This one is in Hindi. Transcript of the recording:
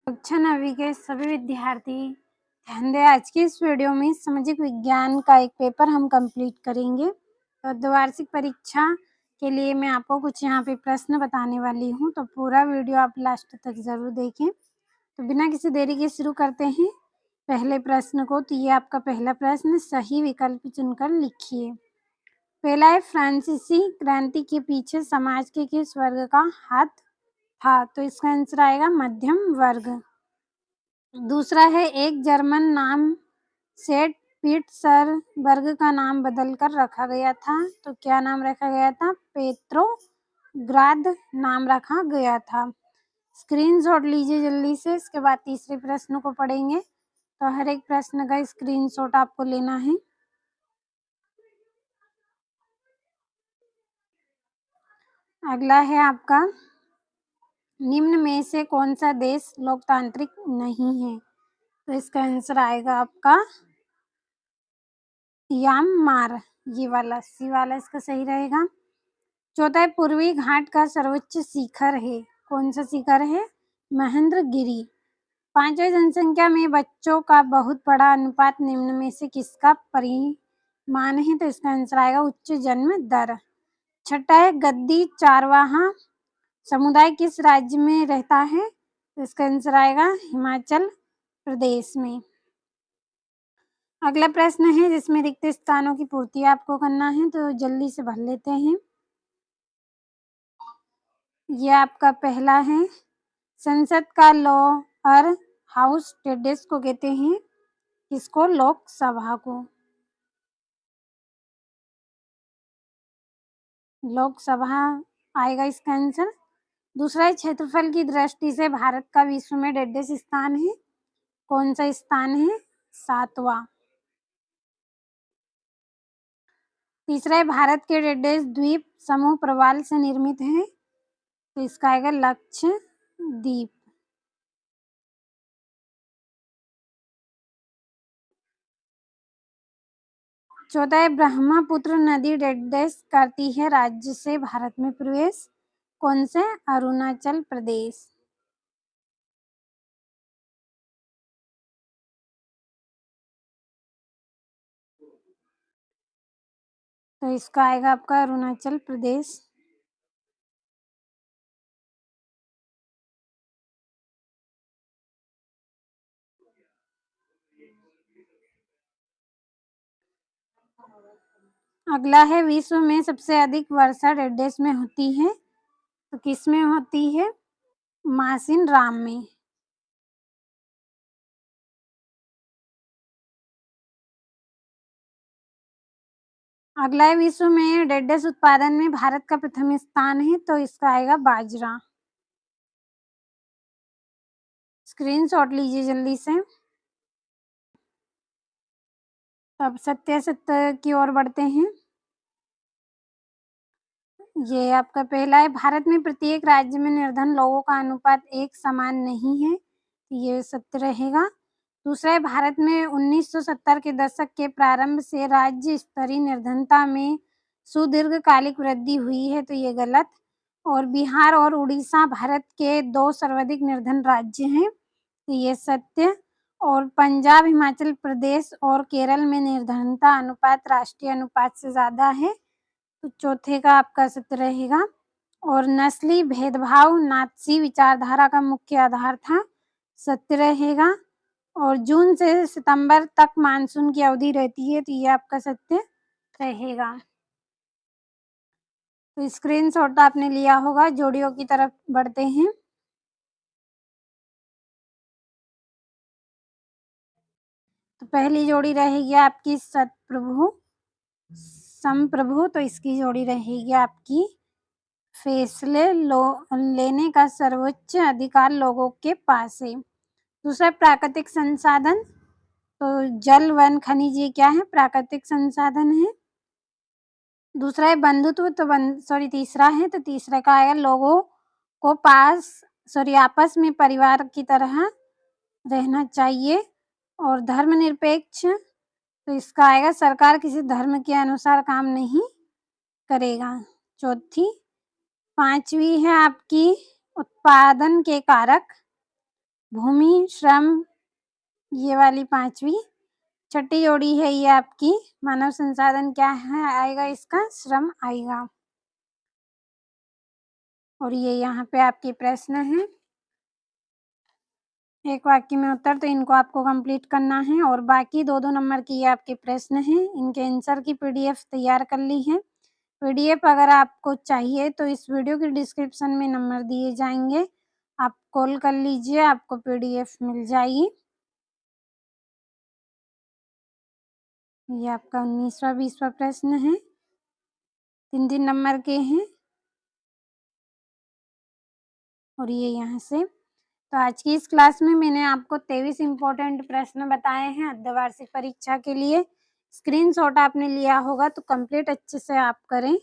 कक्षा 9वीं के सभी विद्यार्थी ध्यान दें। आज की इस वीडियो में सामाजिक विज्ञान का एक पेपर हम कंप्लीट करेंगे। तो द्विवार्षिक परीक्षा के लिए मैं आपको कुछ यहाँ पे प्रश्न बताने वाली हूँ, तो पूरा वीडियो आप लास्ट तक ज़रूर देखें। तो बिना किसी देरी के शुरू करते हैं पहले प्रश्न को। तो ये आपका पहला प्रश्न, सही विकल्प चुनकर लिखिए। पहला है, फ्रांसीसी क्रांति के पीछे समाज के किस वर्ग का हाथ था? तो इसका आंसर आएगा मध्यम वर्ग। दूसरा है, एक जर्मन नाम सेंट पीटर्सबर्ग का नाम बदलकर रखा गया था। तो क्या नाम रखा गया था? पेट्रोग्राद नाम रखा गया था। स्क्रीनशॉट लीजिए जल्दी से, इसके बाद तीसरे प्रश्न को पढ़ेंगे। तो हर एक प्रश्न का स्क्रीनशॉट आपको लेना है। अगला है आपका, निम्न में से कौन सा देश लोकतांत्रिक नहीं है? तो इसका आंसर आएगा आपका म्यांमार, ये वाला सी वाला इसका सही रहेगा। चौथा है, पूर्वी घाट का सर्वोच्च शिखर है, कौन सा शिखर है? महेंद्रगिरी। पांचवें, जनसंख्या में बच्चों का बहुत बड़ा अनुपात निम्न में से किसका परिमाण है? तो इसका आंसर आएगा उच्च जन्म दर। छठा है, गद्दी चारवाहा समुदाय किस राज्य में रहता है? तो इसका आंसर आएगा हिमाचल प्रदेश में। अगला प्रश्न है जिसमें रिक्त स्थानों की पूर्ति आपको करना है, तो जल्दी से भर लेते हैं। ये आपका पहला है, संसद का लोअर हाउस टेडेस को कहते हैं, किसको? लोकसभा को। लोकसभा आएगा इसका आंसर। दूसरा, क्षेत्रफल की दृष्टि से भारत का विश्व में डेढ़ स्थान है, कौन सा स्थान है? 7वां। तीसरा है, भारत के डेढ़ द्वीप समूह प्रवाल से निर्मित है, तो इसका आएगा लक्षद्वीप। चौथा है, ब्रह्मपुत्र नदी डेढ़ करती है राज्य से भारत में प्रवेश, कौन से? अरुणाचल प्रदेश। तो इसका आएगा आपका अरुणाचल प्रदेश। अगला है, विश्व में सबसे अधिक वर्षा डेढ़ में होती है, तो किस में होती है? मासिन राम में। अगला है, विश्व में डेढ़ उत्पादन में भारत का प्रथम स्थान है, तो इसका आएगा बाजरा। स्क्रीनशॉट लीजिए जल्दी से। अब सत्य की ओर बढ़ते हैं। ये आपका पहला है, भारत में प्रत्येक राज्य में निर्धन लोगों का अनुपात एक समान नहीं है, ये सत्य रहेगा। दूसरा है, भारत में 1970 के दशक के प्रारंभ से राज्य स्तरीय निर्धनता में सुदीर्घकालिक वृद्धि हुई है, तो ये गलत। और बिहार और उड़ीसा भारत के 2 सर्वाधिक निर्धन राज्य हैं, तो ये सत्य। और पंजाब, हिमाचल प्रदेश और केरल में निर्धनता अनुपात राष्ट्रीय अनुपात से ज़्यादा है, तो चौथे का आपका सत्य रहेगा। और नस्ली भेदभाव नात्सी विचारधारा का मुख्य आधार था, सत्य रहेगा। और जून से सितंबर तक मानसून की अवधि रहती है, तो ये आपका सत्य रहेगा। तो स्क्रीनशॉट आपने लिया होगा। जोड़ियों की तरफ बढ़ते हैं। तो पहली जोड़ी रहेगी आपकी सतप्रभु समप्रभु, तो इसकी जोड़ी रहेगी आपकी फैसले लेने का सर्वोच्च अधिकार लोगों के पास है। दूसरा, प्राकृतिक संसाधन, तो जल वन खनिज ये क्या है? प्राकृतिक संसाधन है। दूसरा है बंधुत्व, तो तीसरा है, तो तीसरा का आएगा लोगों को आपस में परिवार की तरह रहना चाहिए। और धर्मनिरपेक्ष, तो इसका आएगा सरकार किसी धर्म के अनुसार काम नहीं करेगा। चौथी, पांचवी है आपकी उत्पादन के कारक, भूमि, श्रम, ये वाली 5वीं। छठी जोड़ी है ये आपकी मानव संसाधन क्या है आएगा, इसका श्रम आएगा। और ये यहाँ पे आपके प्रश्न हैं, एक वाक्य में उत्तर, तो इनको आपको कंप्लीट करना है। और बाकी 2-2 नंबर की ये आपके प्रश्न हैं, इनके आंसर की पीडीएफ तैयार कर ली है। पीडीएफ अगर आपको चाहिए तो इस वीडियो के डिस्क्रिप्शन में नंबर दिए जाएंगे, आप कॉल कर लीजिए, आपको पीडीएफ मिल जाएगी। ये आपका 19वां 20वां प्रश्न है, 3-3 नंबर के हैं। और ये यहाँ से, तो आज की इस क्लास में मैंने आपको 23 इम्पोर्टेंट प्रश्न बताए हैं अर्धवार्षिक परीक्षा के लिए। स्क्रीनशॉट आपने लिया होगा तो कंप्लीट अच्छे से आप करें।